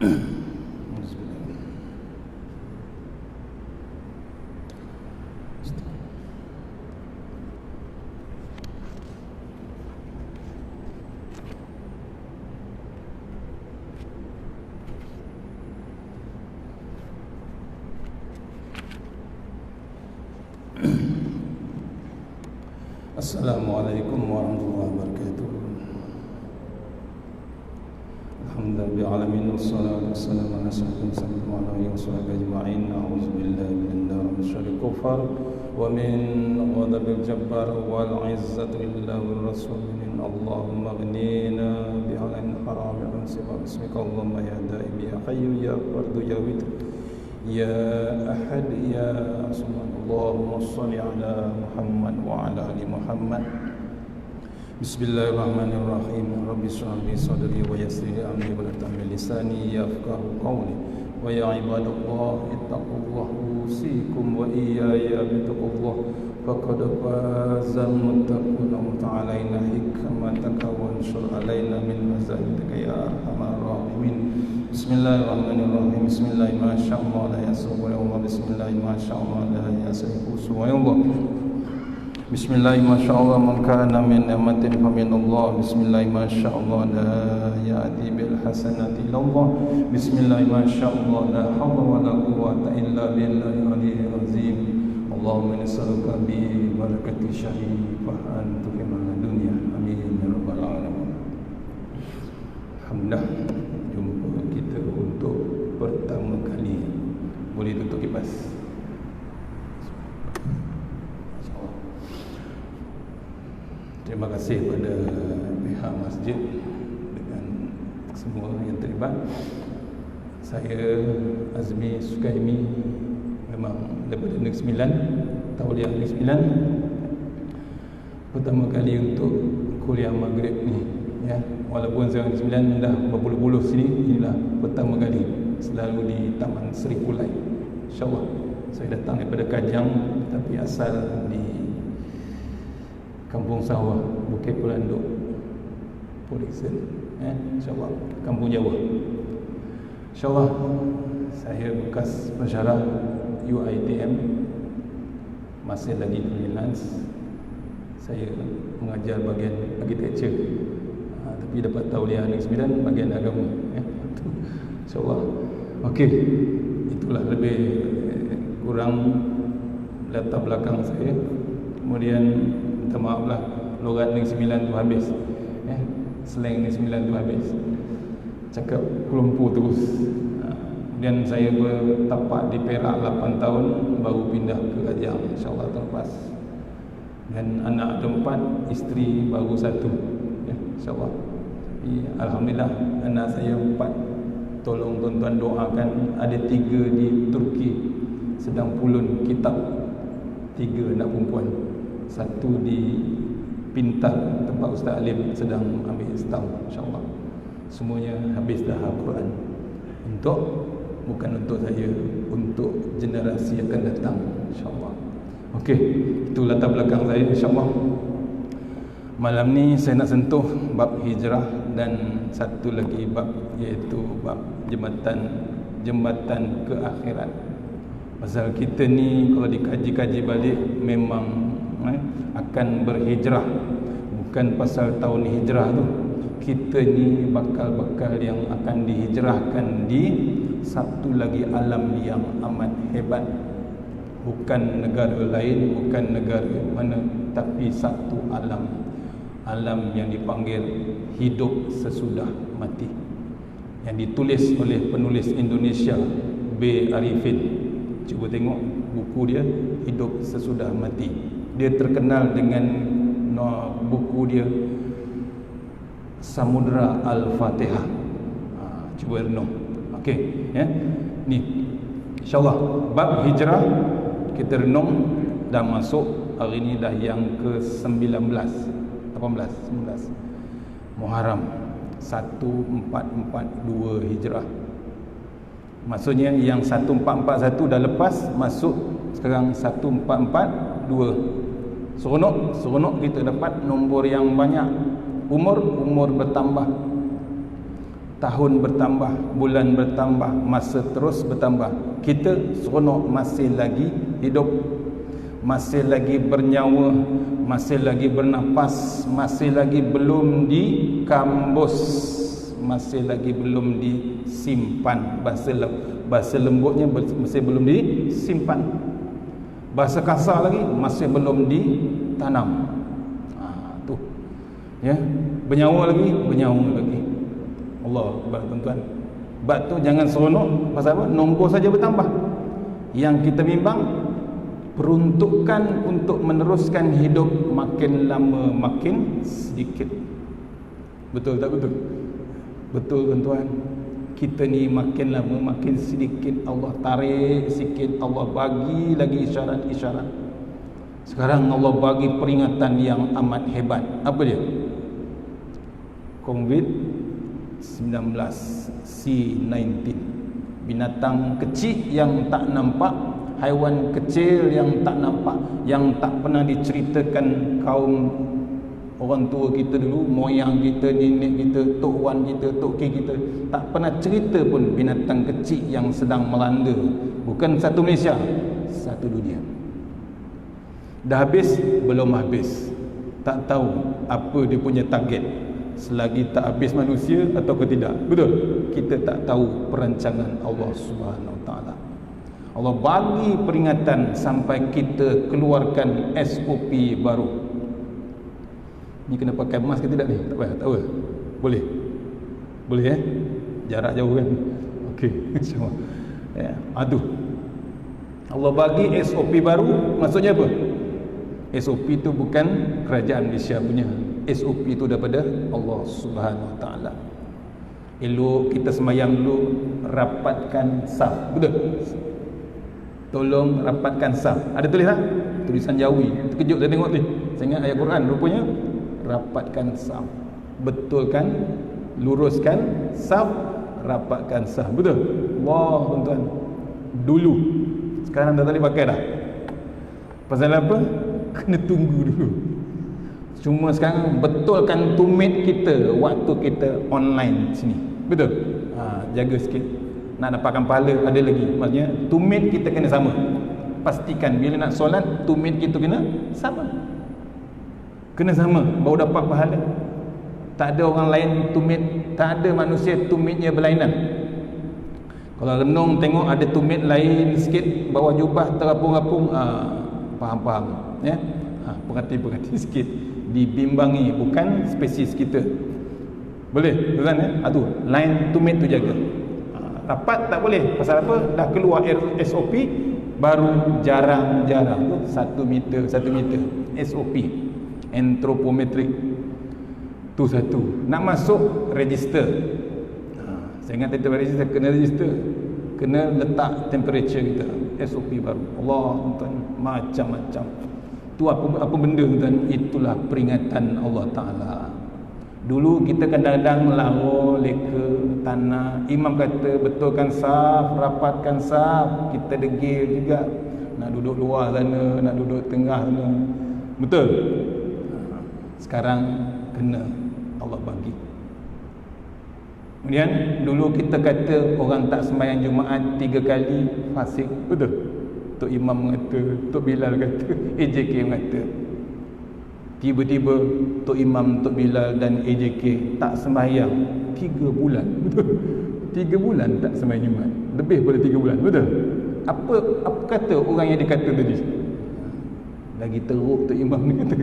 Assalamualaikum warahmatullahi wabarakatuh. Alhamdulillahi alamin wassalatu wassalamu ala sayyidina wa ala alihi washabihi ajma'in. A'udzubillahi minan syarril kufar wa min ghadabil jabbar wal 'izzati lillahi wa rasulih. Allahumma aghnina bi halalin haram wa sifat ismika Allahumma ya daim ya hayyu ya fardu ya witr ya ahad ya samad. Allahumma shalli ala Muhammad wa ala ali Muhammad. Bismillahirrahmanirrahim. Rabbi shrah li sadri wa yassir li amri wa la tahmil lisani yafqahu qawli. Wa ya ibadallah ittaqullaha usikum wa iyaya bittaqullah. Faqad faza muttaquna wa ta'alaina hikmataka wa anshur alaina min mazahitika ya arhamar rahimin. Bismillahirrahmanirrahim. Bismillahi ma sya'allah la yasubu wa Allah. Bismillahi ma sya'allah la yasubu wa Allah. Bismillahi ma sya'allah man kana min ni'matin fa min Allah. Bismillahi ma sya'allah la ya'ti bil hasanati illa Allah. Bismillahi ma sya'allah la hawla wa la quwwata illa billahi aliyyil azim. Allahumma nas'aluka bi barakati syahri fa anta fi dunya. Amin ya rabbal alamin. Alhamdulillah, jumpa kita untuk pertama kali. Boleh tutup kipas. Terima kasih kepada pihak masjid dengan semua yang terlibat. Saya Azmi Sukaimi, memang daripada Negeri Sembilan, Tauliah Negeri Sembilan. Pertama kali untuk kuliah maghrib ni, ya. Walaupun saya Negeri Sembilan dah berpuluh-puluh sini, inilah pertama kali selalu di Taman Seri Kulai. InsyaAllah. Saya datang daripada Kajang, tapi asal di Kampung Sawah, Bukit Pelanduk, Polisen, InsyaAllah, Kampung Jawa. InsyaAllah, saya bekas pensyarah UiTM, masih lagi freelance. Saya mengajar bahagian architecture, tapi dapat tauliah Negeri Sembilan bahagian agama, InsyaAllah. Okey, itulah lebih kurang latar belakang saya. Kemudian minta maaf lah, logat Negeri Sembilan tu habis, slang Negeri Sembilan tu habis, cakap Lumpur terus. Kemudian saya bertapak di Perak 8 tahun, baru pindah ke Kajang, InsyaAllah terlepas. Dan anak ada 4, isteri baru 1, InsyaAllah. Tapi Alhamdulillah, anak saya 4. Tolong tuan-tuan doakan. Ada 3 di Turki sedang pulun kitab, 3 anak perempuan. 1 di Pintar, tempat Ustaz Alim sedang ambil setahun, InsyaAllah. Semuanya habis dah Al-Quran. Bukan untuk saya, untuk generasi yang akan datang, InsyaAllah. Okey, itu latar belakang saya, InsyaAllah. Malam ni saya nak sentuh bab hijrah dan satu lagi bab, iaitu bab jembatan ke akhirat. Pasal kita ni kalau dikaji-kaji balik memang akan berhijrah. Bukan pasal tahun hijrah tu, kita ni bakal-bakal yang akan dihijrahkan di satu lagi alam yang amat hebat. Bukan negara lain, bukan negara mana, tapi satu alam. Alam yang dipanggil hidup sesudah mati, yang ditulis oleh penulis Indonesia B. Arifin. Cuba tengok buku dia, Hidup Sesudah Mati. Dia terkenal dengan buku dia Samudra Al-Fatihah. Cuba renung. Okey, ya. Ni InsyaAllah bab hijrah kita renung, dah masuk hari ni dah yang ke-19 Muharram 1442 Hijrah. Maksudnya yang 1441 dah lepas, masuk sekarang 1442. Seronok kita dapat nombor yang banyak. Umur bertambah. tahun bertambah, bulan bertambah, masa terus bertambah. Kita seronok masih lagi hidup, masih lagi bernyawa, masih lagi bernafas, masih lagi belum dikambus, masih lagi belum disimpan. Bahasa lembutnya masih belum disimpan. Bahasa kasar lagi masih belum ditanam. Tu. Ya, bernyawa lagi. Allah Akbar tuan-tuan. Bab tu jangan seronok pasal apa? Nombor saja bertambah. Yang kita bimbang peruntukan untuk meneruskan hidup makin lama makin sedikit. Betul tak betul? Betul tuan-tuan. Kita ni makin lama makin sedikit. Allah tarik sikit, Allah bagi lagi isyarat-isyarat. Sekarang Allah bagi peringatan yang amat hebat. Apa dia? COVID-19, C-19. Binatang kecil yang tak nampak, haiwan kecil yang tak nampak, yang tak pernah diceritakan kaum orang tua kita dulu, moyang kita, nenek kita, tok wan kita, tok kek kita, tak pernah cerita pun binatang kecil yang sedang melanda. Bukan satu Malaysia, satu dunia. Dah habis? Belum habis. Tak tahu apa dia punya target. Selagi tak habis manusia atau ke tidak. Betul? Kita tak tahu perancangan Allah Subhanahu Wa Taala. Allah bagi peringatan sampai kita keluarkan SOP baru. Ni kena pakai mask ke tidak ni? Tak payah, tak apa. Boleh. Boleh jarak jauh kan. Okey, insya-Allah. Ya, aduh. Allah bagi SOP baru, maksudnya apa? SOP itu bukan kerajaan Malaysia punya. SOP itu daripada Allah Subhanahu Wa Taala. Elok kita sembahyang dulu, rapatkan saf. Betul? Tolong rapatkan saf. Ada tulis tak? Tulisan Jawi. Terkejut saya tengok ni. Saya ingat ayat Quran rupanya. Rapatkan saf, betulkan, luruskan saf, rapatkan saf. Betul? Wah tuan-tuan, dulu. Sekarang dah tak boleh pakai dah. Pasal apa? Kena tunggu dulu. Cuma sekarang betulkan tumit kita waktu kita online sini. Betul? Jaga sikit. Nak dapatkan pahala ada lagi. Maksudnya tumit kita kena sama. Pastikan bila nak solat tumit kita kena sama. Kena sama baru dapat pahala. Tak ada orang lain tumit, tak ada manusia tumitnya berlainan. Kalau renung tengok ada tumit lain sikit, bawah jubah terapung-apung, faham-faham ya. Perhati-perhati sikit, dibimbangi, bukan spesies kita. Boleh tuan ya? Aduh, lain tumit tu jaga. Rapat tak boleh. Pasal apa? Dah keluar SOP baru jarang-jarang tu 1 meter SOP antropometrik tu satu. Nak masuk register. Saya ingat kita register, kena register, kena letak temperature kita. SOP baru. Allah tuan, macam-macam. Tu apa benda tuan? Itulah peringatan Allah Taala. Dulu kita kadang-kadang lara leka tanah. Imam kata betulkan saf, rapatkan saf, kita degil juga. Nak duduk luar sana, nak duduk tengah sana. Betul? Sekarang kena Allah bagi. Kemudian dulu kita kata orang tak sembahyang Jumaat 3 kali fasik. Betul? Tok Imam mengata, Tok Bilal kata, AJK mengata. Tiba-tiba Tok Imam, Tok Bilal dan AJK tak sembahyang 3 bulan. Betul? 3 bulan tak sembahyang Jumaat. Lebih pada 3 bulan. Betul? Apa kata orang yang dikata tadi? Lagi teruk Tok Imam ni kata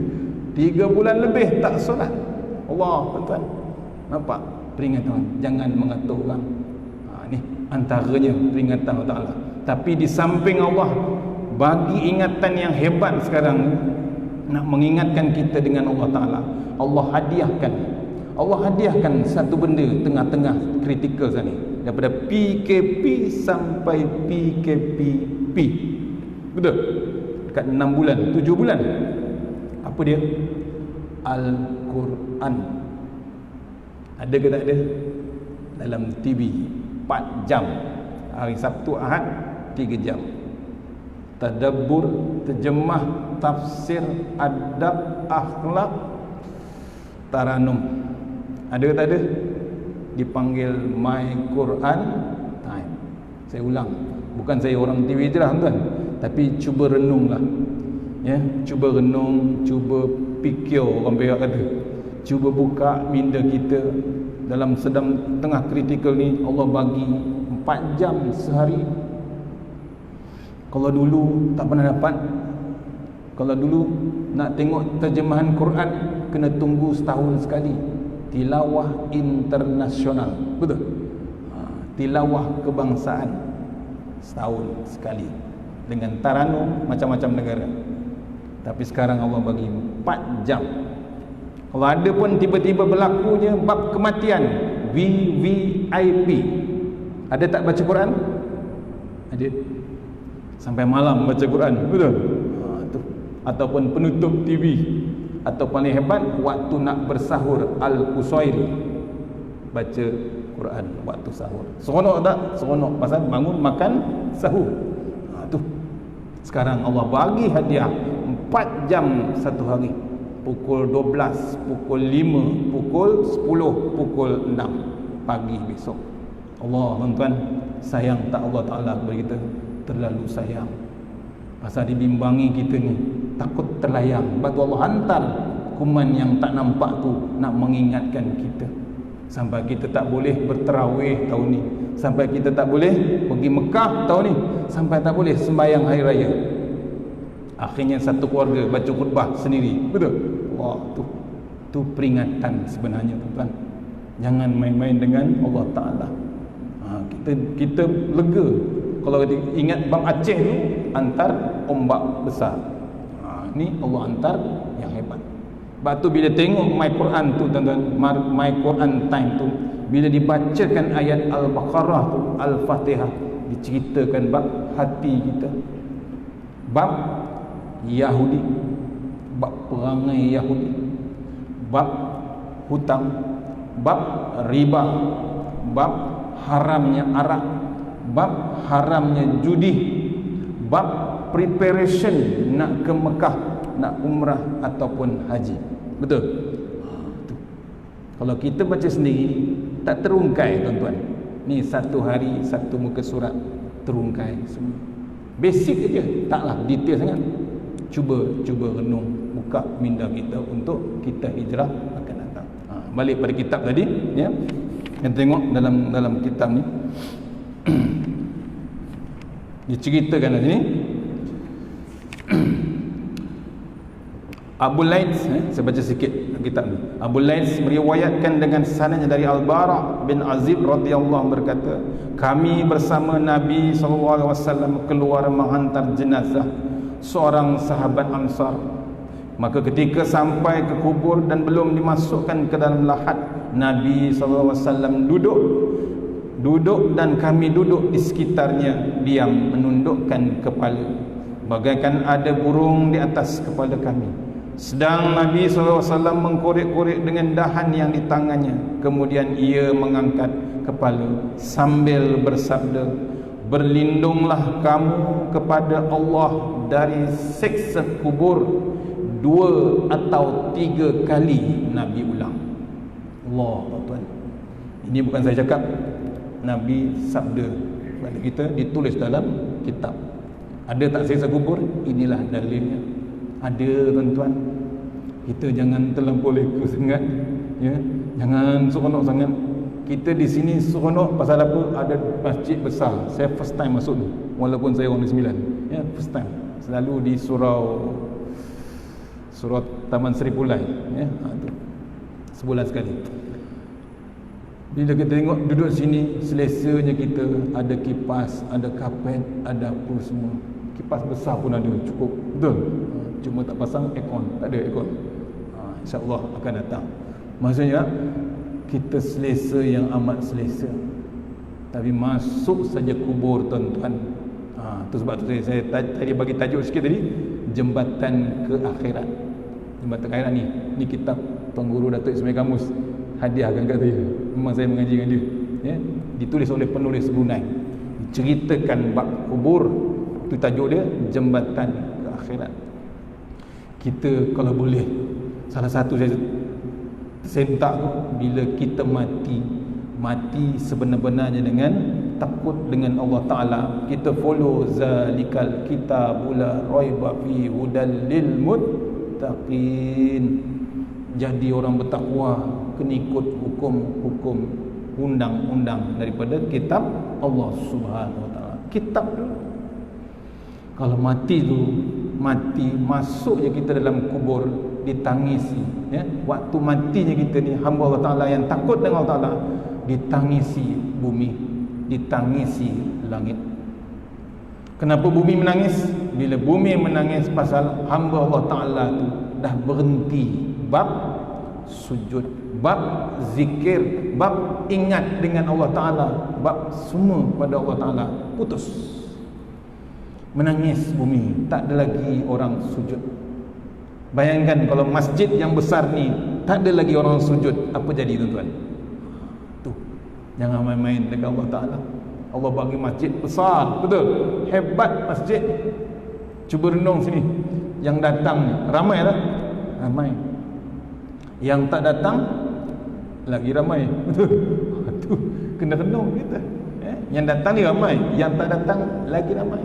3 bulan lebih tak solat. Allah tuan-tuan, nampak peringatan? Jangan mengatur orang. Ni antaranya peringatan Allah Ta'ala. Tapi di samping Allah bagi ingatan yang hebat sekarang, nak mengingatkan kita dengan Allah Ta'ala. Allah hadiahkan satu benda tengah-tengah kritikal sana, daripada PKP sampai PKPP. Betul? Dekat 6 bulan, 7 bulan. Apa dia? Al-Quran. Ada ke tak ada? Dalam TV 4 jam. Hari Sabtu Ahad 3 jam. Tadabbur, terjemah, tafsir, adab, akhlak, taranum. Ada ke tak ada? dipanggil My Quran Time. Saya ulang, bukan saya orang TV je lah tuan, tapi cuba renunglah, ya, cuba renung, cuba fikir, orang Perak kata, cuba buka minda kita dalam tengah kritikal ni. Allah bagi 4 jam sehari. Kalau dulu tak pernah dapat, kalau dulu nak tengok terjemahan Quran kena tunggu setahun sekali. Tilawah internasional, betul? Tilawah kebangsaan setahun sekali dengan taranum macam-macam negara. Tapi sekarang Allah bagi 4 jam. Kalau ada pun tiba-tiba berlakunya bab kematian, VVIP, ada tak baca Quran? Ada. Sampai malam baca Quran, betul? Tu. Ataupun penutup TV, atau paling hebat waktu nak bersahur, Al-Qusairi baca Quran waktu sahur. Seronok tak? Seronok, pasal bangun makan sahur. Tu. Sekarang Allah bagi hadiah 4 jam satu hari. Pukul 12, pukul 5, pukul 10, pukul 6 pagi besok. Allah, tuan-tuan, sayang tak Allah Ta'ala kepada kita? Terlalu sayang. Pasal dibimbangi kita ni, takut terlayang. Sebab tu Allah hantar kuman yang tak nampak tu nak mengingatkan kita. Sampai kita tak boleh berterawih tahun ni, sampai kita tak boleh pergi Mekah tahun ni, sampai tak boleh sembahyang hari raya. Akhirnya satu keluarga baca khutbah sendiri, betul? Wah, tu peringatan sebenarnya, tuan-tuan. Jangan main-main dengan Allah Ta'ala. Kita lega kalau kita ingat Bang Aceh tu antar ombak besar. Ni Allah antar yang hebat. Sebab tu bila tengok My Quran tu, tuan-tuan, My Quran Time tu, bila dibacakan ayat Al-Baqarah tu, Al-Fatihah, diceritakan bab hati kita, bab Yahudi, bab perangai Yahudi, bab hutang, bab riba, bab haramnya arak, bab haramnya judi, bab preparation nak ke Mekah, nak umrah ataupun haji. Betul? Kalau kita baca sendiri tak terungkai, tuan-tuan. Ni satu hari satu muka surat terungkai semua. Basic aja, taklah detail sangat. Cuba renung, buka minda kita untuk kita hijrah akan datang. Balik pada kitab tadi, ya. Kita tengok dalam kitab ni diceritakan di sini Abu Laits, saya baca sikit kitab ni. Abu Laits meriwayatkan dengan sanadnya dari Al-Bara bin Azib radhiyallahu berkata, kami bersama Nabi SAW keluar menghantar jenazah seorang sahabat Ansar. Maka ketika sampai ke kubur dan belum dimasukkan ke dalam lahat, Nabi SAW duduk dan kami duduk di sekitarnya, diam menundukkan kepala, bagaikan ada burung di atas kepala kami. Sedang Nabi SAW mengkorek-korek dengan dahan yang di tangannya. Kemudian ia mengangkat kepala sambil bersabda, berlindunglah kamu kepada Allah dari siksa kubur 2 atau 3 kali. Nabi ulang. Allah, tuan. Ini bukan saya cakap, Nabi sabda kepada kita, ditulis dalam kitab. Ada tak siksa kubur? Inilah dalilnya. Ada, tuan-tuan. Kita jangan terlampau leka sangat, ya. Jangan seronok sangat. Kita di sini seronok pasal apa? Ada masjid besar. Saya first time masuk ni, walaupun saya orang Negeri Sembilan, ya, first time. Selalu di surau Taman Seri Pulai, ya. Tu sebulan sekali. Bila kita tengok duduk sini, selesanya kita, ada kipas, ada kapet, ada apa semua. Kipas besar pun ada, cukup, betul. Cuma tak pasang aircon, tak ada aircon. InsyaAllah akan datang. Maksudnya kita selesa yang amat selesa. Tapi masuk saja kubur, tuan-tuan. Tu sebab tu saya tadi bagi tajuk sikit tadi, jembatan ke akhirat. Jembatan ke akhirat ni kitab Tuan Guru Datuk Ismail Kamus hadiahkan kat saya. Memang saya mengaji dengan dia, ya. Ditulis oleh penulis Brunei. Ceritakan bab kubur. Itu tajuk dia, jembatan ke akhirat. Kita kalau boleh, salah satu saya sentak tu, bila kita mati, mati sebenar-benarnya dengan takut dengan Allah Ta'ala. Kita follow zalikal kitabul la raiba fi hudal lil muttaqin. Jadi orang bertakwa kena ikut hukum-hukum undang-undang daripada kitab Allah Subhanahu Wa Ta'ala. Kitab dulu. Kalau mati tu, mati masuk je kita dalam kubur, ditangisi, ya. Waktu matinya kita ni hamba Allah Ta'ala yang takut dengan Allah Ta'ala, ditangisi bumi, ditangisi langit. Kenapa bumi menangis? Bila bumi menangis pasal hamba Allah Ta'ala tu dah berhenti bab sujud, bab zikir, bab ingat dengan Allah Ta'ala, bab semua pada Allah Ta'ala, putus. Menangis bumi, tak ada lagi orang sujud. Bayangkan kalau masjid yang besar ni tak ada lagi orang sujud, apa jadi tuan-tuan? Tu, jangan main-main dengan Allah Ta'ala. Allah bagi masjid besar, betul, hebat masjid. Cuba renung sini, yang datang ni ramai tak? Ramai. Yang tak datang lagi ramai, betul. Tu kena renung kita. Yang datang ni ramai, yang tak datang lagi ramai.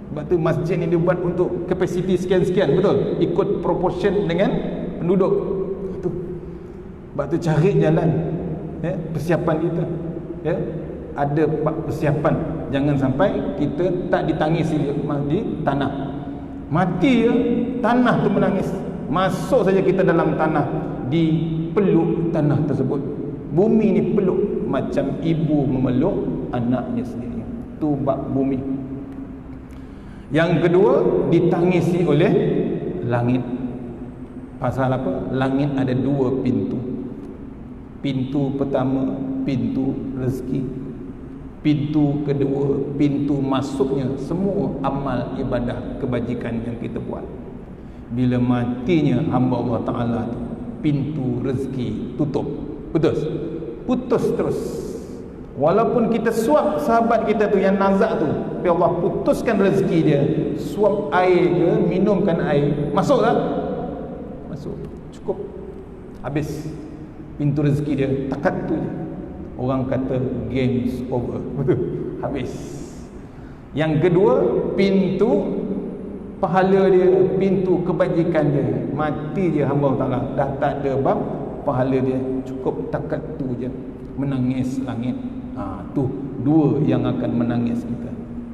Sebab tu masjid ni dibuat untuk kapasiti sekian-sekian, betul, ikut proportion dengan penduduk. Tu sebab tu cari jalan, ya, persiapan kita, ya, ada persiapan. Jangan sampai kita tak ditangisi di tanah. Mati ya, tanah tu menangis. Masuk saja kita dalam tanah, dipeluk tanah tersebut. Bumi ni peluk macam ibu memeluk anaknya sendiri. Tu bab bumi. Yang kedua, ditangisi oleh langit. Pasal apa? Langit ada dua pintu. Pintu pertama, pintu rezeki. Pintu kedua, pintu masuknya semua amal ibadah kebajikan yang kita buat. Bila matinya hamba Allah Ta'ala, pintu rezeki tutup. Putus. Putus terus. Walaupun kita suap sahabat kita tu yang nazak tu, tapi Allah putuskan rezeki dia. Suap air ke, minumkan air, masuk tak? Masuk, cukup, habis pintu rezeki dia, takat tu je. Orang kata games over, betul, habis. Yang kedua, pintu pahala dia, pintu kebajikan dia. Mati je hamba Allah Ta'ala, dah tak ada bab pahala dia, cukup takat tu je. Menangis langit. Tu dua yang akan menangis kita.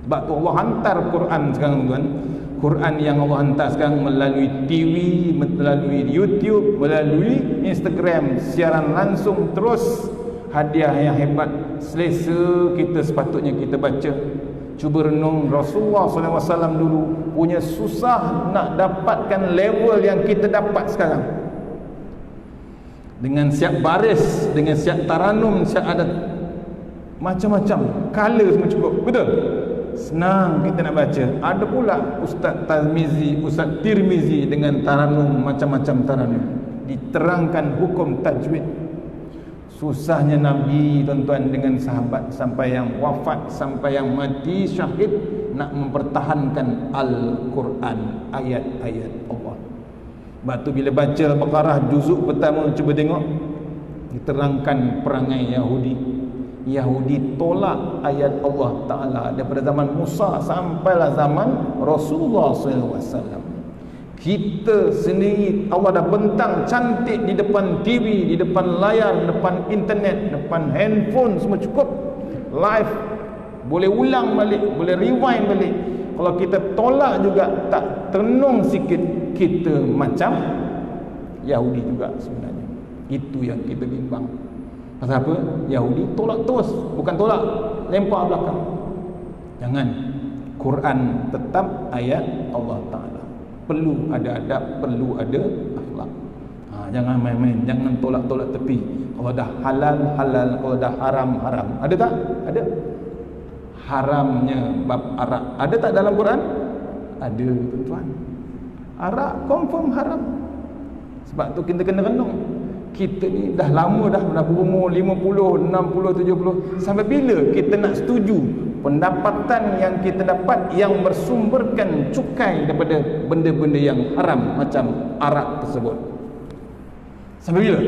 Sebab tu Allah hantar Quran sekarang, tuan. Quran yang Allah hantar sekarang melalui TV, melalui YouTube, melalui Instagram, siaran langsung terus. Hadiah yang hebat, selesa kita sepatutnya kita baca. Cuba renung Rasulullah SAW dulu punya susah nak dapatkan level yang kita dapat sekarang. Dengan siap baris, dengan siap taranum, siap ada macam-macam, color semua cukup, betul? Senang kita nak baca. Ada pula Ustaz Tarmizi, Ustaz Tirmizi dengan taranum, macam-macam taranum, diterangkan hukum tajwid. Susahnya Nabi, tuan-tuan, dengan sahabat sampai yang wafat, sampai yang mati syahid, nak mempertahankan Al-Quran, ayat-ayat Allah. Sebab tu bila baca Al-Baqarah juzuk pertama, cuba tengok, diterangkan perangai Yahudi. Yahudi tolak ayat Allah Ta'ala daripada zaman Musa sampailah zaman Rasulullah SAW. Kita sendiri Allah dah bentang cantik di depan TV, di depan layar, depan internet, depan handphone, semua cukup live, boleh ulang balik, boleh rewind balik. Kalau kita tolak juga, tak tenung sikit, kita macam Yahudi juga sebenarnya. Itu yang kita bimbang. Pasal apa? Yahudi tolak terus, bukan tolak, lempar belakang. Jangan. Quran tetap ayat Allah Ta'ala. Perlu ada adab, perlu ada akhlak. Jangan main-main, jangan tolak-tolak tepi. Kalau dah halal, halal. Kalau dah haram, haram. Ada tak? Ada. Haramnya bab arak, ada tak dalam Quran? Ada, tuan-tuan. Arak confirm haram. Sebab tu kita kena renung. Kita ni dah lama dah berumur 50, 60, 70. Sampai bila kita nak setuju pendapatan yang kita dapat yang bersumberkan cukai daripada benda-benda yang haram macam arak tersebut? Sampai bila?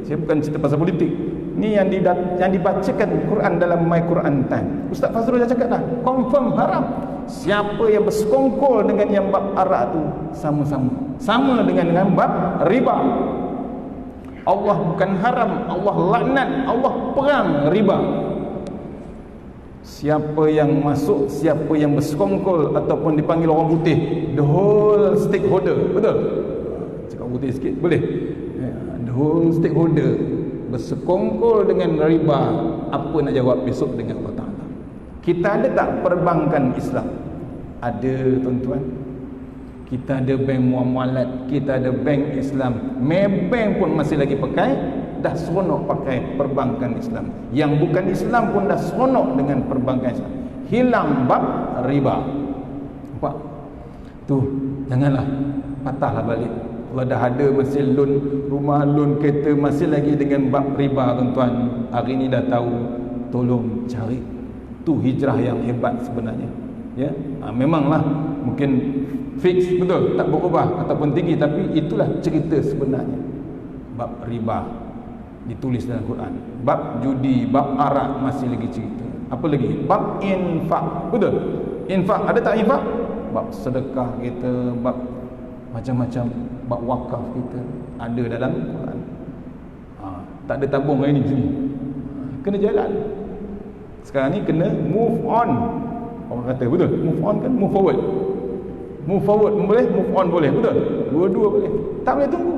Saya bukan cerita pasal politik. Ni yang dibacakan Quran dalam My Quran Time. Ustaz Fazrul dah cakap dah, confirm haram. Siapa yang bersekongkol dengan yang bab arak tu sama dengan bab riba. Allah bukan haram, Allah laknat, Allah perang riba. Siapa yang masuk, siapa yang bersekongkol ataupun dipanggil orang putih, the whole stakeholder, betul? Cakap putih sikit boleh? The whole stakeholder bersekongkol dengan riba, apa nak jawab besok dengan Allah Ta'ala? Kita ada tak perbankan Islam? Ada, tuan-tuan. Kita ada bank muamalat, kita ada bank Islam. Maybank pun masih lagi pakai, dah seronok pakai perbankan Islam. Yang bukan Islam pun dah seronok dengan perbankan Islam. Hilang bab riba. Nampak? Tu, janganlah patahlah balik. Kalau dah ada masih loan rumah, loan kereta, masih lagi dengan bab riba, tuan-tuan. Hari ni dah tahu, tolong cari. Tu hijrah yang hebat sebenarnya. Ya, memanglah mungkin fix, betul, tak berubah ataupun tinggi, tapi itulah cerita sebenarnya. Bab riba ditulis dalam Quran, bab judi, bab arak masih lagi cerita. Apa lagi? Bab infak, betul. Infak, ada tak infak? Bab sedekah kita, bab macam-macam, bab wakaf kita ada dalam Quran. Tak ada tabung hari ni sini. Kena jalan. Sekarang ni kena move on. Orang kata betul, move on kan, move forward. Move forward boleh, move on boleh, betul? Dua-dua boleh. Tak boleh tunggu.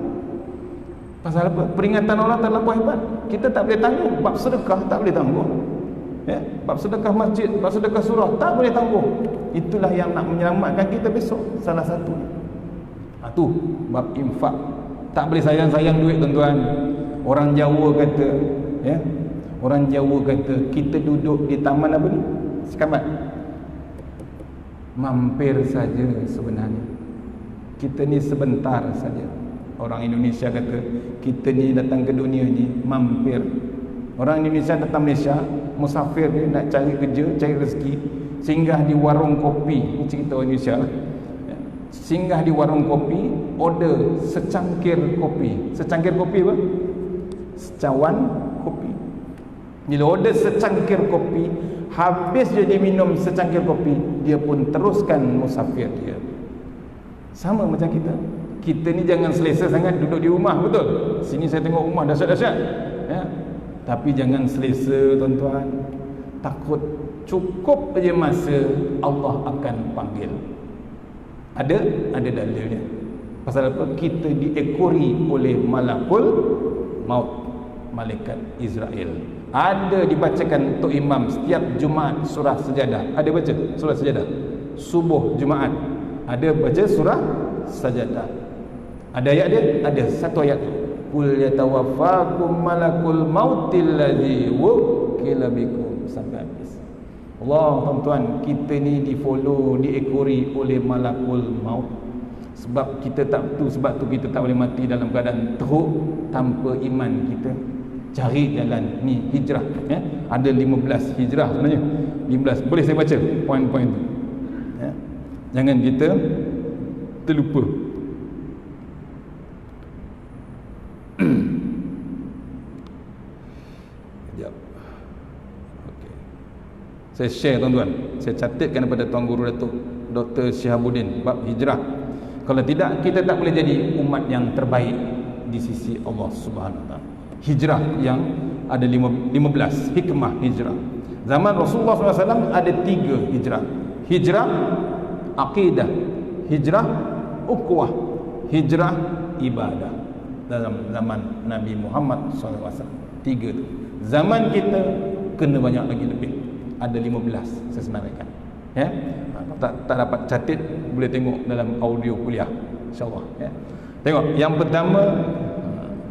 Pasal apa? Peringatan Allah terlampau hebat. Kita tak boleh tangguh. Bab sedekah tak boleh tangguh. Ya, bab sedekah masjid, bab sedekah surah tak boleh tangguh. Itulah yang nak menyelamatkan kita besok, salah satu. Tu bab infak. Tak boleh sayang-sayang duit, tuan-tuan. Orang Jawa kata, ya. Orang Jawa kata kita duduk di taman apa ni? Sekamat. Mampir saja sebenarnya. Kita ni sebentar saja. Orang Indonesia kata kita ni datang ke dunia ni mampir. Orang Indonesia datang Malaysia, musafir ni nak cari kerja, cari rezeki, singgah di warung kopi. Ini cerita orang Indonesia lah. Singgah di warung kopi, order secangkir kopi. Secangkir kopi apa? Secawan kopi. Bila order secangkir kopi, habis je dia minum secangkir kopi, dia pun teruskan musafir dia. Sama macam kita. Kita ni jangan selesa sangat duduk di rumah, betul? Sini saya tengok rumah dahsyat-dahsyat. Ya. Tapi jangan selesa, tuan-tuan. Takut cukup aja masa Allah akan panggil. Ada dalilnya. Pasal apa? Kita diekori oleh malakul maut, malaikat Israel. Ada dibacakan untuk imam setiap Jumaat surah Sajadah. Ada baca surah Sajadah. Subuh Jumaat ada baca surah Sajadah. Ada ayat dia? Ada satu ayat tu. Qul yatawaffakum malakul mautil ladzi wukila bikum, sampai habis. Allah, tuan-tuan, kita ni di-follow, diekori oleh malakul maut. Sebab kita tak betul, sebab tu kita tak boleh mati dalam keadaan teruk tanpa iman kita. Cari jalan ni hijrah, ya. Ada 15 hijrah sebenarnya. 15. Boleh saya baca poin-poin tu. Ya. Jangan kita terlupa. Sekejap. Okey. Saya share, tuan-tuan. Saya catatkan kepada Tuan Guru Datuk Dr. Syihabuddin bab hijrah. Kalau tidak, kita tak boleh jadi umat yang terbaik di sisi Allah Subhanahu Wa Taala. Hijrah yang ada 15 hikmah hijrah. Zaman Rasulullah SAW ada 3 hijrah. Hijrah akidah, hijrah ukhuwah, hijrah ibadah. Dalam zaman Nabi Muhammad SAW 3 tu. Zaman kita kena banyak lagi lebih. Ada 15 saya senaraikan. Ya. Tak dapat catat, boleh tengok dalam audio kuliah, insya-Allah, ya. Tengok yang pertama,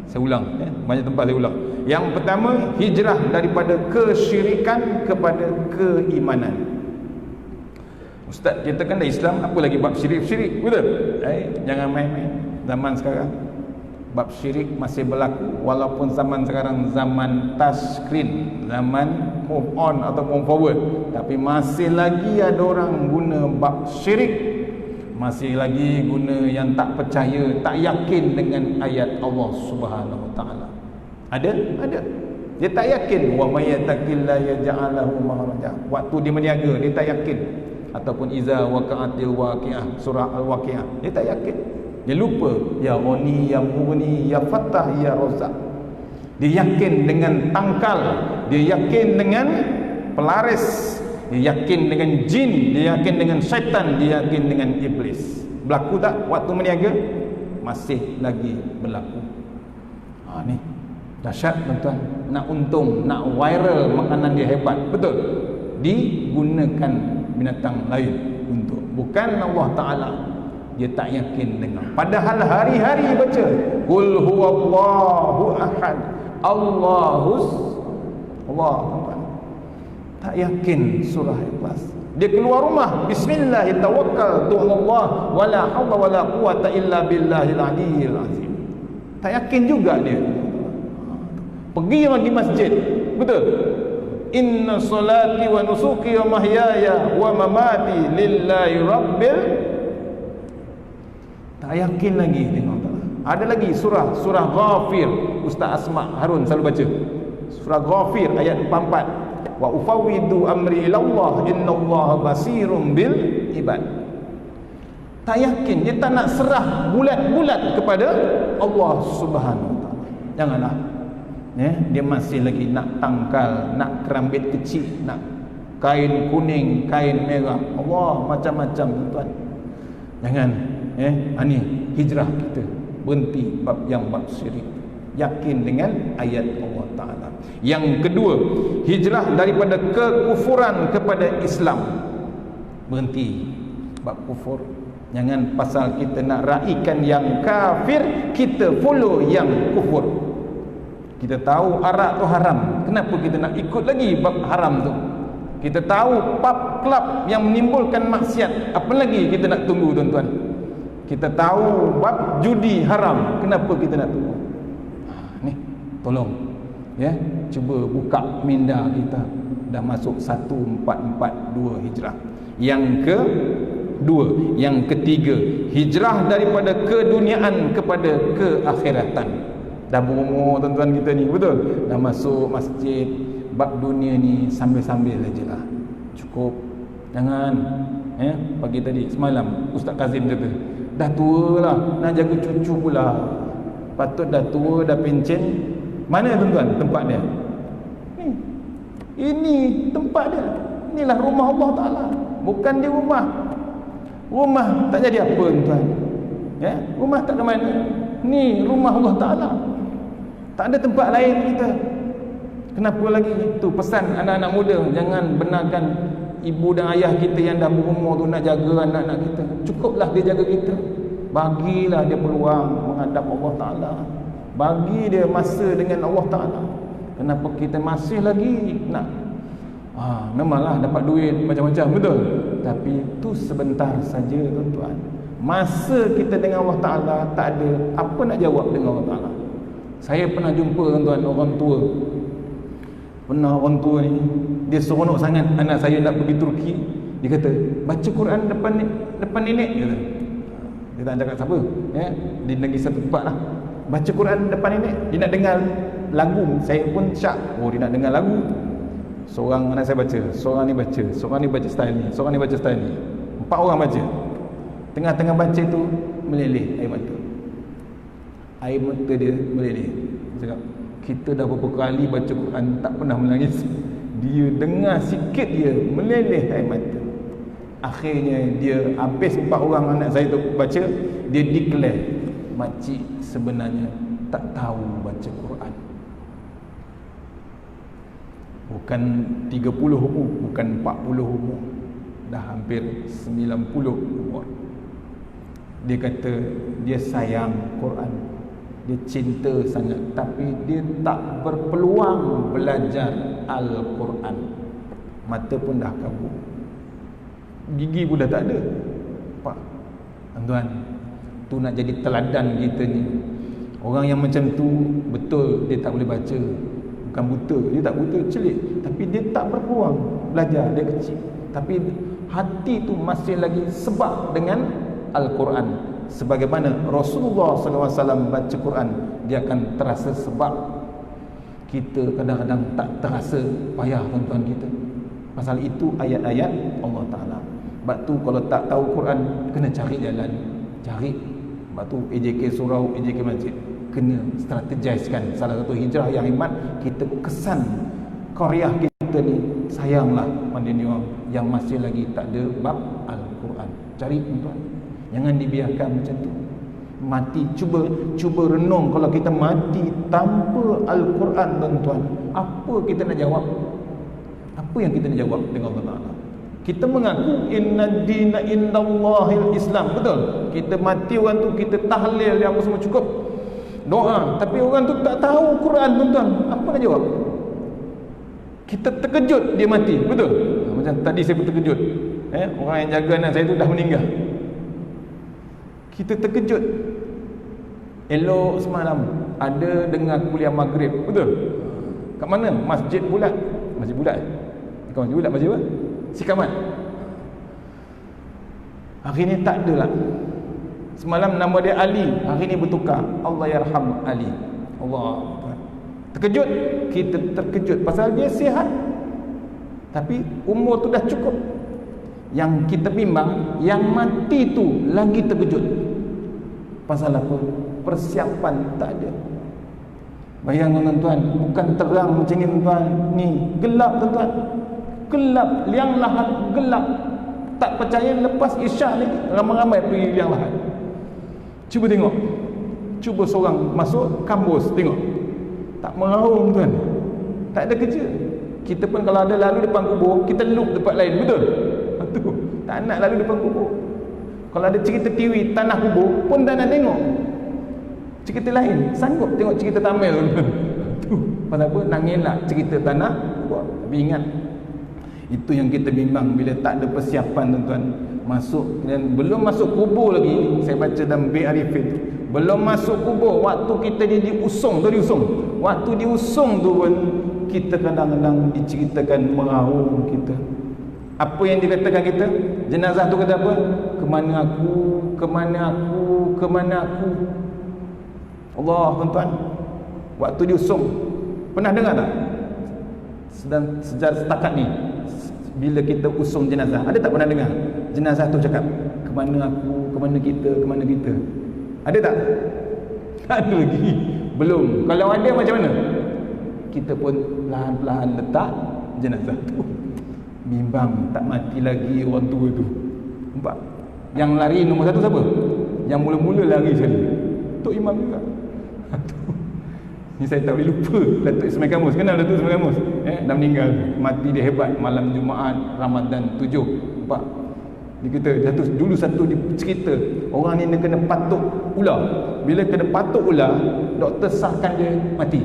saya ulang, ya. Banyak tempat saya ulang. Yang pertama, hijrah daripada kesyirikan kepada keimanan. Ustaz, kita kan dah Islam, apa lagi bab syirik-syirik, betul? Jangan main-main. Zaman sekarang bab syirik masih berlaku, walaupun zaman sekarang zaman touchscreen, zaman move on atau move forward, tapi masih lagi ada orang guna bab syirik. Masih lagi guna yang tak percaya, tak yakin dengan ayat Allah Subhanahu Wa Taala. Ada. Dia tak yakin. Wa may yattaqillaha yaj'al lahu makhraja. Waktu dia berniaga, dia tak yakin. Ataupun iza waqa'atil waqi'ah, surah Al-Waqi'ah, dia tak yakin. Dia lupa. Ya Ghani, Ya Mughni, Ya Fattah, Ya Razzaq. Dia yakin dengan tangkal, dia yakin dengan pelaris, dia yakin dengan jin, dia yakin dengan syaitan, dia yakin dengan iblis. Berlaku tak waktu berniaga? Masih lagi berlaku. Ni dahsyat tuan-tuan. Nak untung, nak viral makanan dia hebat, betul, digunakan binatang lain untuk, bukan Allah Ta'ala. Dia tak yakin dengan, padahal hari-hari baca Qul huwallahu ahad Allahus Allah, tuan-tuan. Tak yakin surah Ikhlas. Dia keluar rumah, bismillah tawakkaltu 'alallah wala haula wala quwata illa billahil aliyyil azim. Tak yakin juga dia. Pergi lagi masjid, betul. Inna salati wa nusuki wa mahyaya wa mamati lillahi rabbil. Tak yakin lagi tengok tak. Ada lagi surah Ghafir. Ustaz Asma Harun selalu baca surah Ghafir ayat 44. Wa ufawwidu amri ilallah innallaha basirun bil ibad. Tak yakin, dia tak nak serah bulat-bulat kepada Allah Subhanahu wa taala. Janganlah. Dia masih lagi nak tangkal, nak kerambit kecil, nak kain kuning, kain merah. Allah macam-macam tuan. Jangan ni hijrah kita berhenti bab syirik. Yakin dengan ayat Allah Ta'ala. Yang kedua, hijrah daripada kekufuran kepada Islam. Berhenti bab kufur. Jangan pasal kita nak raikan yang kafir, kita follow yang kufur. Kita tahu arak tu haram, kenapa kita nak ikut lagi bab haram tu? Kita tahu pub club yang menimbulkan maksiat, apa lagi kita nak tunggu tuan-tuan? Kita tahu bab judi haram, kenapa kita nak tunggu? Ni tolong cuba buka minda kita. Dah masuk 1442 hijrah. Yang ketiga, hijrah daripada keduniaan kepada keakhiratan. Dah berumur tuan-tuan kita ni, betul? Dah masuk masjid, bab dunia ni sambil-sambil aja lah. Cukup. Jangan pagi tadi semalam Ustaz Kazim kata, dah tua lah, nak jaga cucu pula. Patut dah tua, dah pencen. Mana tuan-tuan tempat dia? Ini tempat dia. Inilah rumah Allah Ta'ala. Bukan di rumah. Rumah tak jadi apa tuan. Rumah tak ke mana. Ni rumah Allah Ta'ala. Tak ada tempat lain kita. Kenapa lagi? Itu pesan anak-anak muda, jangan benarkan ibu dan ayah kita yang dah berumur tu nak jaga anak-anak kita. Cukuplah dia jaga kita. Bagilah dia peluang menghadap Allah Ta'ala. Bagi dia masa dengan Allah Ta'ala. Kenapa kita masih lagi nak memanglah dapat duit macam-macam, betul? Tapi itu sebentar saja tuan-tuan. Masa kita dengan Allah Ta'ala tak ada apa nak jawab dengan Allah Ta'ala. Saya pernah jumpa tuan-tuan orang tua. Orang tua ni dia seronok sangat anak saya nak pergi Turki. Dia kata, baca Quran depan nenek, dia kata. Dia tak cakap siapa, di negeri satu tempat lah. Baca Quran depan nenek. Dia nak dengar lagu. Saya pun syak, dia nak dengar lagu. Seorang anak saya baca, seorang ni baca, seorang ni baca style ni, seorang ni baca style ni. 4 orang baca. Tengah-tengah baca tu meleleh air mata. Air mata dia meleleh. Dia cakap, kita dah berapa kali baca Quran tak pernah menangis. Dia dengar sikit dia meleleh air mata. Akhirnya dia habis 4 orang anak saya tu baca, dia declare, makcik sebenarnya tak tahu baca Quran. Bukan 30 umur, bukan 40 umur, dah hampir 90 umur. Dia kata dia sayang Quran, dia cinta sangat, tapi dia tak berpeluang belajar Al-Quran. Mata pun dah kabur, gigi pun dah tak ada. Pak, tuan-tuan, tu nak jadi teladan kita ni. Orang yang macam tu, betul dia tak boleh baca, bukan buta, dia tak buta, celik, tapi dia tak berpeluang belajar, dia kecil, tapi hati tu masih lagi sebab dengan Al-Quran. Sebagaimana Rasulullah SAW baca Quran, dia akan terasa sebab. kita kadang-kadang tak terasa payah tuan-tuan kita. Pasal itu ayat-ayat Allah Ta'ala. Sebab tu kalau tak tahu Quran, kena cari jalan. Cari. Sebab tu AJK surau, AJK masjid, kena strategiskan. Salah satu hijrah yang hebat, kita kesan Korea kita ni, sayanglah mandiri orang yang masih lagi tak ada bab Al-Quran. Cari tuan-tuan, jangan dibiarkan macam tu. Mati, cuba renung, kalau kita mati tanpa Al-Quran tuan-tuan, apa kita nak jawab? Apa yang kita nak jawab dengan Allah Ta'ala? Kita mengaku inna dina indallahil Islam, betul? Kita mati orang tu, kita tahlil dia apa semua cukup, doa, tapi orang tu tak tahu Quran tuan-tuan, apa nak jawab? Kita terkejut dia mati, betul? Macam tadi saya pun terkejut, orang yang jaga anak saya tu dah meninggal. Kita terkejut. Elok semalam ada dengar kuliah maghrib, betul? Kat mana? Masjid Bulat. Masjid Bulat. Masjid Bulat, masjid apa? Sikamat. Hari ni tak ada lah. Semalam nama dia Ali, hari ni bertukar. Allah yarham Ali. Allah. Terkejut. Kita terkejut pasal dia sihat, tapi umur tu dah cukup. Yang kita bimbang, yang mati tu lagi terkejut. Pasal apa? Persiapan tak ada. Bayangkan tuan-tuan, bukan terang macam ni tuan-tuan, ni gelap tuan-tuan, gelap, liang lahat gelap. Tak percaya lepas isyak ni ramai-ramai pergi liang lahat. Cuba tengok, cuba seorang masuk kampus tengok, tak meraung tuan, tak ada kerja. Kita pun kalau ada lalu depan kubur, kita look tempat lain, betul? Tu, tak nak lalu depan kubur. Kalau ada cerita TV tanah kubur pun tak nak tengok. Cerita lain, sanggup tengok cerita Tamil tu. Pasal apa? Nak ngelak cerita tanah kubur. Tapi ingat, itu yang kita bimbang bila tak ada persiapan tuan-tuan. Masuk, dan belum masuk kubur lagi, saya baca dalam B. Arifin, belum masuk kubur, waktu kita ni diusung tu, waktu diusung tu pun kita kadang-kadang diceritakan meraung kita. Apa yang dikatakan kita? Jenazah tu kata apa? Kemana aku, kemana aku, kemana aku. Allah tuan-tuan, waktu diusung, pernah dengar tak? Sejarah setakat ni, bila kita usung jenazah, ada tak pernah dengar jenazah tu cakap kemana aku, kemana kita, kemana kita? Ada tak? Tak ada lagi. Belum. Kalau ada macam mana? Kita pun perlahan-lahan letak jenazah tu. Bimbang tak mati lagi orang tua tu. Nampak? Yang lari nombor satu siapa? Yang mula-mula lari sekali, Tok Imam juga. Ni saya tak boleh lupa Datuk Ismail Kamus. Kenal Datuk Ismail Kamus? Dah meninggal. Mati dia hebat malam Jumaat Ramadan 7. Nampak? Dia kata jatuh dulu satu dia cerita, orang ni kena patuk ular. Bila kena patuk ular, doktor sahkan dia mati.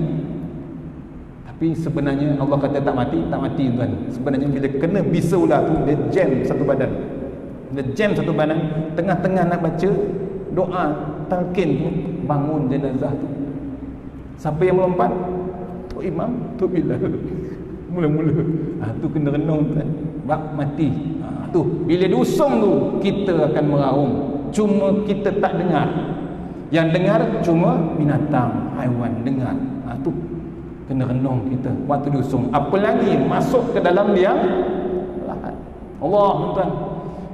Tapi sebenarnya Allah kata tak mati tuan. Sebenarnya bila kena bisa ular tu, dia jam satu badan. Dia jam satu badan, tengah-tengah nak baca doa talqin tu, bangun jenazah tu. Siapa yang melompat? Tok Imam, Tok Bilal. Mula-mula. Tu kena renung tuan. Bak mati. Tu bila diusung tu, kita akan meraung. Cuma kita tak dengar. Yang dengar cuma binatang, haiwan dengar. Tu kena renung kita waktu diusung. Apa lagi masuk ke dalam liang lahat. Allah tuan-tuan,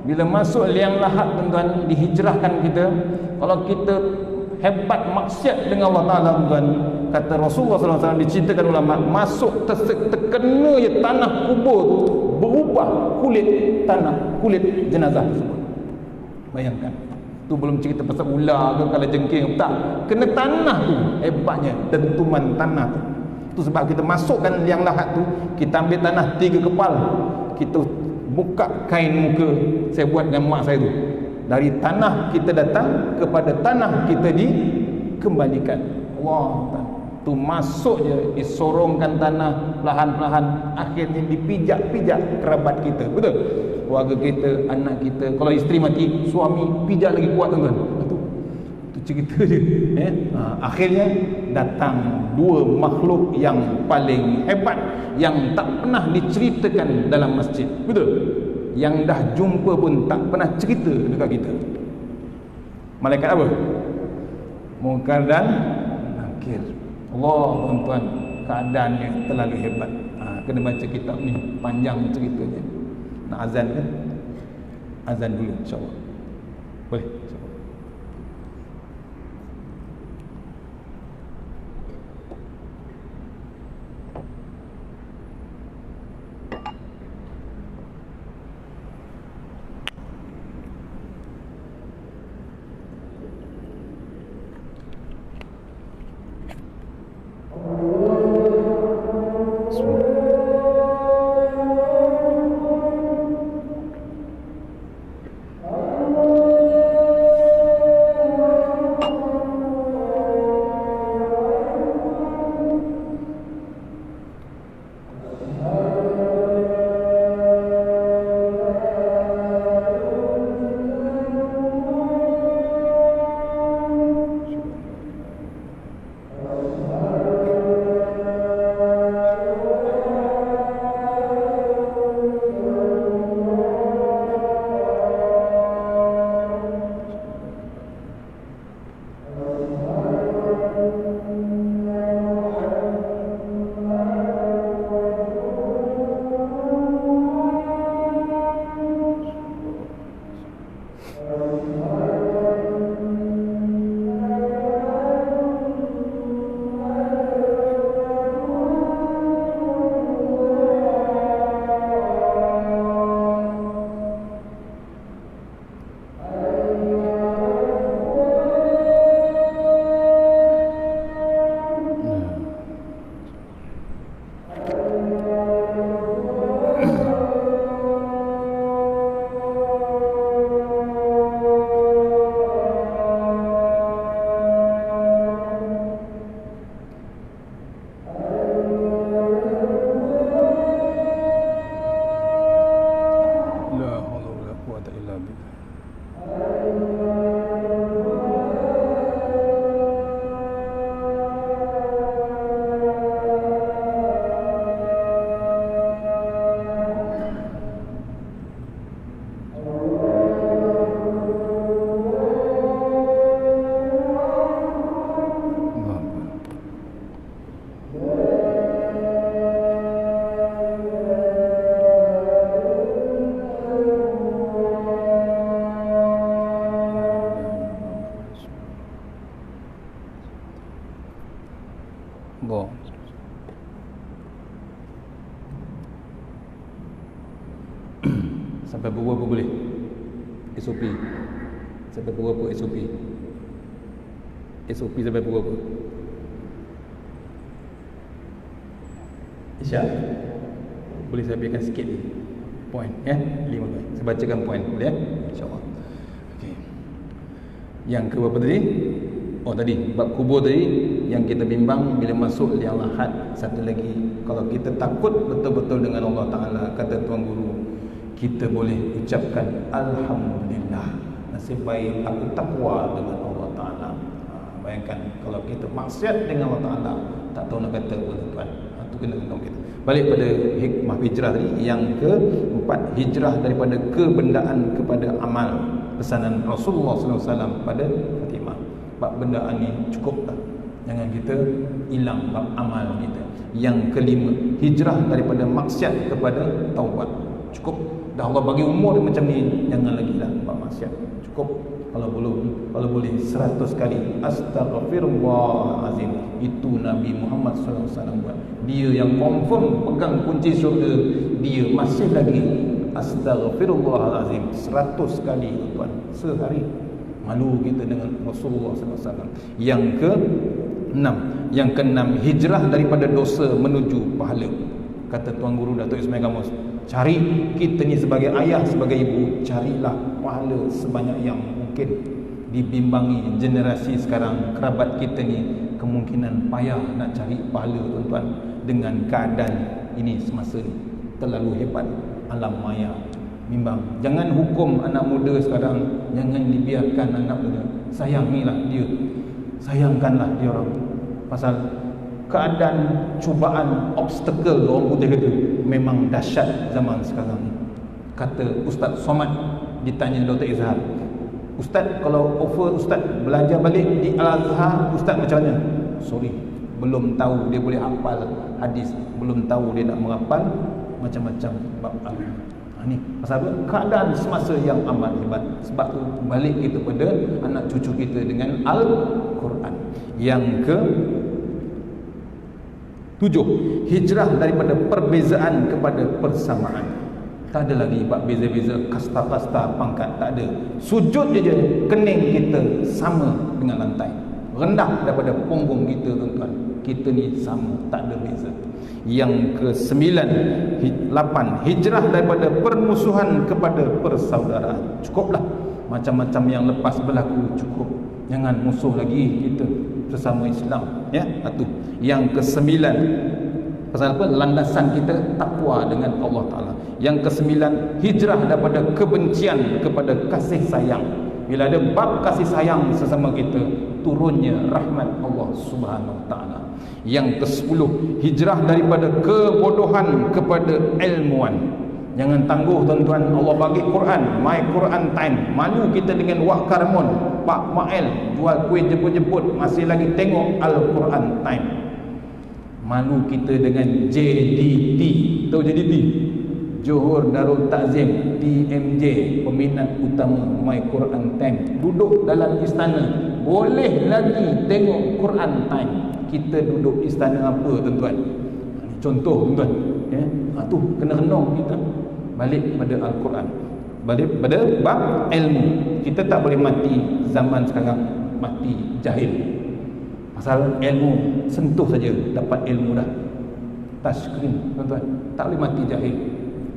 bila masuk liang lahat tuan-tuan, dihijrahkan kita. Kalau kita hebat maksiat dengan Allah Ta'ala tuan, kata Rasulullah SAW, diceritakan ulama, masuk terkena je tanah kubur tu, berubah kulit tanah, kulit jenazah tersebut. Bayangkan, tu belum cerita pasal ular ke kalau jengking, tak, kena tanah tu. Hebatnya dentuman tanah tu. Tu sebab kita masukkan liang lahat tu, kita ambil tanah 3 kepal, kita buka kain muka. Saya buat dengan mak saya tu, dari tanah kita datang kepada tanah kita dikembalikan. Allah, tu masuk je, disorongkan tanah perlahan-lahan, akhirnya dipijak-pijak kerabat kita, betul? Keluarga kita, anak kita. Kalau isteri mati, suami pijak lagi kuat tuan-tuan. Tu cerita dia. Akhirnya datang 2 makhluk yang paling hebat, yang tak pernah diceritakan dalam masjid, betul? Yang dah jumpa pun tak pernah cerita dekat kita. Malaikat apa? Munkar dan Nakir. Allah tuan-tuan, keadaannya terlalu hebat. Kena baca kitab ni, panjang ceritanya. Nak azan kan? Azan dulu insya-Allah. Boleh? InsyaAllah. Go. Sampai pukul berapa boleh? SOP. Sampai pukul berapa SOP? SOP sampai pukul berapa? Isya. Boleh saya biarkan sikit ni. Poin ya, 5 poin. Saya bacakan poin boleh ya? Insya-Allah. Okey. Yang ke berapa tadi? Oh tadi bab kubur tadi yang kita bimbang bila masuk liang lahat. Satu lagi, kalau kita takut betul-betul dengan Allah Taala, kata tuan guru, kita boleh ucapkan alhamdulillah, nasib baik aku takwa dengan Allah Taala. Bayangkan kalau kita maksiat dengan Allah Taala, tak tahu nak kata apa tuan. Itu kena tahu kita. Balik pada hikmah hijrah tadi, yang keempat, hijrah daripada kebendaan kepada amal. Pesanan Rasulullah SAW pada Fatimah, bab bendaan ni cukup tak? Jangan kita hilang bab amal kita. Yang kelima, hijrah daripada maksiat kepada taubat. Cukup dah Allah bagi umur macam ni, jangan lagi lah bab maksiat. Cukup kalau boleh 100 kali astaghfirullahalazim. Itu Nabi Muhammad SAW buat. Dia yang confirm pegang kunci syurga, dia masih lagi astaghfirullahalazim 100 kali tuan sehari. Malu kita dengan Rasulullah SAW. Yang keenam, hijrah daripada dosa menuju pahala. Kata Tuan Guru Datuk Ismail Kamus, cari kita ni sebagai ayah, sebagai ibu, carilah pahala sebanyak yang mungkin. Dibimbangi generasi sekarang, kerabat kita ni kemungkinan payah nak cari pahala tuan-tuan, dengan keadaan ini semasa ni terlalu hebat alam maya. Bimbang, jangan hukum anak muda sekarang, jangan dibiarkan anak muda. Sayangilah dia, sayangkanlah dia orang. Pasal keadaan, cubaan, obstacle orang putih kata memang dahsyat zaman sekarang ni. Kata Ustaz Somad, ditanya Dr. Izhar, Ustaz kalau offer Ustaz belajar balik di Al-Azhar, Ustaz macam mana? Sorry, belum tahu dia boleh hafal hadis, belum tahu dia nak merapal macam-macam bab agama. Ni pasal apa? Keadaan semasa yang amat hebat. Sebab tu balik kita pada anak cucu kita dengan Al-Quran. Yang ke 7, hijrah daripada perbezaan kepada persamaan. Tak ada lagi bab beza-beza kasta-kasta pangkat, tak ada. Sujud je kening kita sama dengan lantai, rendah daripada punggung kita tuan-tuan. Kita ni sama, tak ada beza. Yang ke-9, 8, hijrah daripada permusuhan kepada persaudaraan. Cukuplah, macam-macam yang lepas berlaku cukup. Jangan musuh lagi kita sesama Islam, ya. Satu. Yang ke-9, pasal apa? Landasan kita takwa dengan Allah Ta'ala. Yang ke-9, hijrah daripada kebencian kepada kasih sayang. Bila ada bab kasih sayang sesama kita, turunnya rahmat Allah Subhanahu Wa Ta'ala. Yang ke-10, hijrah daripada kebodohan kepada ilmuwan. Jangan tangguh tuan-tuan, Allah bagi Quran, my Quran time. Malu kita dengan Wak Karmon, Pak Mael jual kuih jemput-jemput, masih lagi tengok Al-Quran time. Malu kita dengan JDT. Tahu JDT? Johor Darul Takzim, TMJ, peminat utama my Quran time. Duduk dalam istana, boleh lagi tengok Quran time. Kita duduk istana apa tuan-tuan? Contoh tuan-tuan, ya. Tu kena renung kita. Balik pada Al-Quran, balik pada bab ilmu. Kita tak boleh mati zaman sekarang mati jahil. Pasal ilmu, sentuh saja dapat ilmu dah. Touchscreen tuan-tuan, tak boleh mati jahil.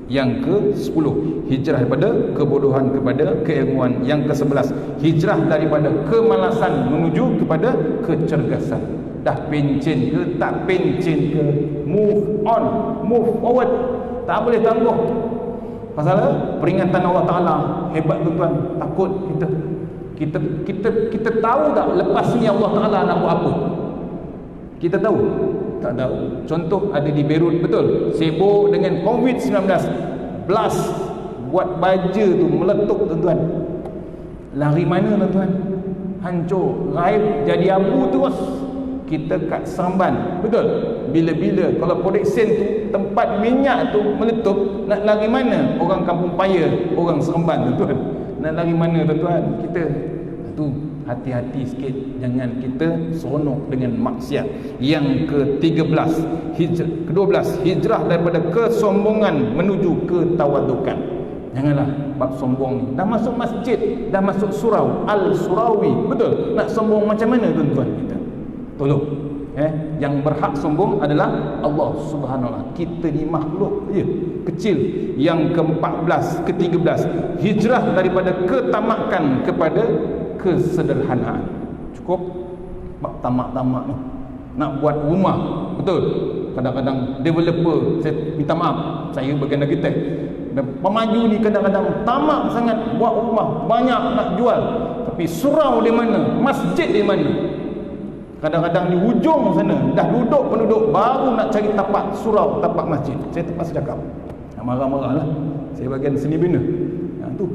Yang ke-10, hijrah daripada kebodohan kepada keilmuan. Yang ke-11, hijrah daripada kemalasan menuju kepada kecergasan. Dah pencen ke tak pencen ke, move on, move forward. Tak boleh tangguh. Pasal peringatan Allah Ta'ala hebat tuan-tuan. Takut kita tahu tak lepas ni Allah Ta'ala nak buat apa? Kita tahu? Tak tahu. Contoh ada di Beirut, betul, sibuk dengan COVID-19, blast, buat baja tu meletup tuan-tuan. Lari mana tuan-tuan? Hancur, raib, jadi abu terus. Kita kat Seremban, betul, bila-bila kalau production tu tempat minyak tu meletup, nak lari mana? Orang Kampung Paya, orang Seremban tuan-tuan, nak lari mana tuan-tuan? Kita tu hati-hati sikit, jangan kita seronok dengan maksiat. Yang ke-13, ke-12, hijrah daripada kesombongan menuju ketawadukan. Janganlah bab sombong ni. Dah masuk masjid, dah masuk surau Al-Surawi, betul, nak sombong macam mana tuan-tuan kita? Tolong, yang berhak sombong adalah Allah Subhanahu Wa Ta'ala. Kita ni makhluk je, kecil. Yang ke-14, ke-13, hijrah daripada ketamakan kepada kesederhanaan. Cukup bab tamak-tamak ni. Nak buat rumah, betul, kadang-kadang developer, saya minta maaf, saya bagian arkitek, pemaju ni kadang-kadang tamak sangat buat rumah, banyak nak jual, tapi surau di mana, masjid di mana? Kadang-kadang di hujung sana dah duduk penduduk, baru nak cari tapak surau, tapak masjid. Saya terpaksa cakap, nak marah-marah lah, saya bagian seni bina. Tu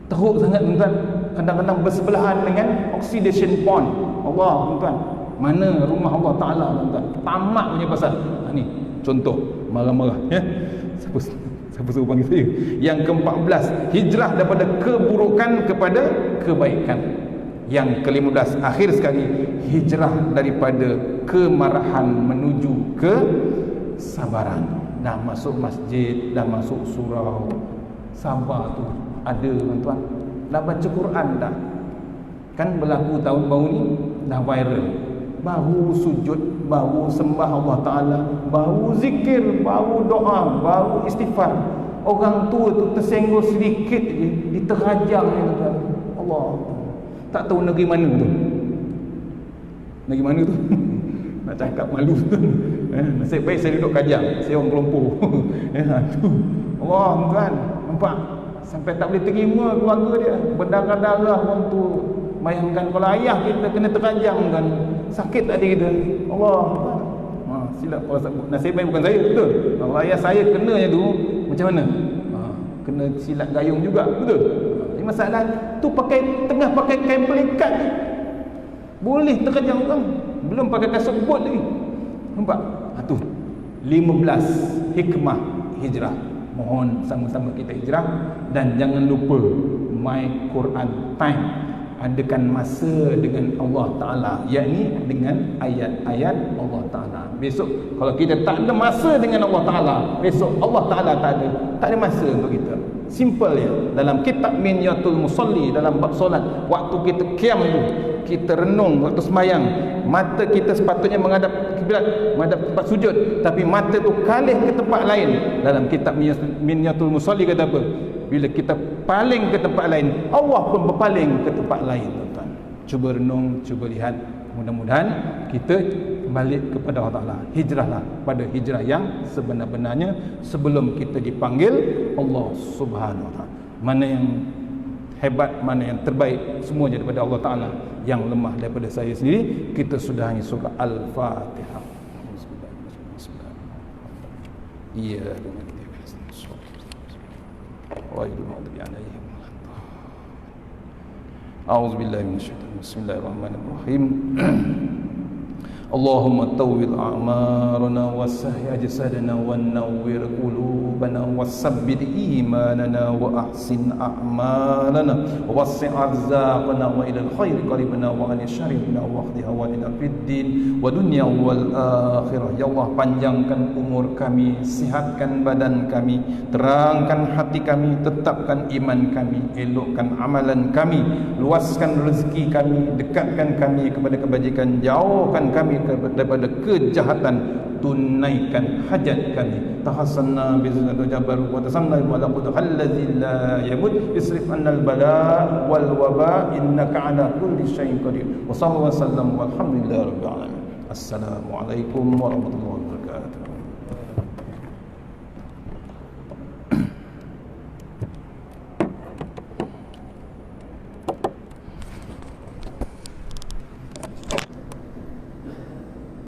teruk sangat tuan-tuan. Kadang-kadang bersebelahan dengan oxidation pond. Allah tuan-tuan, mana rumah Allah Ta'ala tuan-tuan? Tamak punya pasal. Ni contoh marah-marah, ya. Siapa suruh panggil saya? Yang ke-14, hijrah daripada keburukan kepada kebaikan. Yang ke-15, akhir sekali, hijrah daripada kemarahan menuju kesabaran. Dah masuk masjid, dah masuk surau, sabar tu ada tuan-tuan. Dah baca Quran dah. Kan berlaku tahun baru ni, dah viral. Baru sujud, baru sembah Allah Ta'ala, baru zikir, baru doa, baru istighfar. Orang tua tu tersenggol sedikit je, diterajang ni tuan-tuan. Allah, tak tahu negeri mana tu. Negeri mana tu? Nak cakap malu tu. Nasib baik saya duduk Kajang, saya orang Kelompok. Tu. Allah tuan, nampak? Sampai tak boleh terima keluarga dia, berdarah-darah orang tu. Bayangkan kalau ayah kita kena terajang kan, sakit tak kita? Allah. Silap kalau nasib baik bukan saya, betul. Kalau ayah saya kenanya tu, macam mana? Kena silat gayung juga, betul. Ini masalah tu, tengah pakai kain pelikat, boleh terajang orang. belum pakai kasut bot lagi. Nampak? Tu 15 hikmah hijrah. Mohon sama-sama kita hijrah, dan jangan lupa My Quran Time. Adakan masa dengan Allah Ta'ala, yakni dengan ayat-ayat Allah Ta'ala. Besok kalau kita tak ada masa dengan Allah Ta'ala, besok Allah Ta'ala tak ada masa untuk kita. Simple ya. Dalam kitab Minyatul Musalli, dalam bab solat, waktu kita qiyam tu, kita renung waktu semayang, mata kita sepatutnya menghadap kiblat, menghadap tempat sujud, tapi mata tu kalih ke tempat lain. Dalam kitab Minyatul Musalli kata apa? Bila kita paling ke tempat lain, Allah pun berpaling ke tempat lain, tuan-tuan. Cuba renung, cuba lihat. Mudah-mudahan kita balik kepada Allah Ta'ala. Hijrahlah pada hijrah yang sebenar-benarnya sebelum kita dipanggil Allah Subhanahu Wa Ta'ala. Mana yang hebat, mana yang terbaik, semuanya daripada Allah Ta'ala. Yang lemah daripada saya sendiri. Kita sudahi surah Al-Fatihah. Iya, dengan أعوذ بالله من الشيطان بسم الله الرحمن الرحيم اللهم طول أعمارنا وسهل أجسادنا ونور قلوبنا وثبت إيماننا وأحسن أعمالنا ووسع أرزاقنا وإلى الخير قريبنا وعن الشر واقض هوائجنا في الدين ودنيا والآخرة. Ya Allah, panjangkan umur kami, sihatkan badan kami, terangkan hati kami, tetapkan iman kami, elokkan amalan kami, luaskan rezeki kami, dekatkan kami kepada kebajikan, jauhkan kami daripada kejahatan, tunaikan hajat kami. Tahassanna bizzati jabaru wa tasanna wa laqad allazi la yamut isrif annal bala wal waba innaka ala kulli syai'in qadir. Wa sallallahu wasallam walhamdulillahi rabbil alamin. Assalamualaikum warahmatullahi wabarakatuh.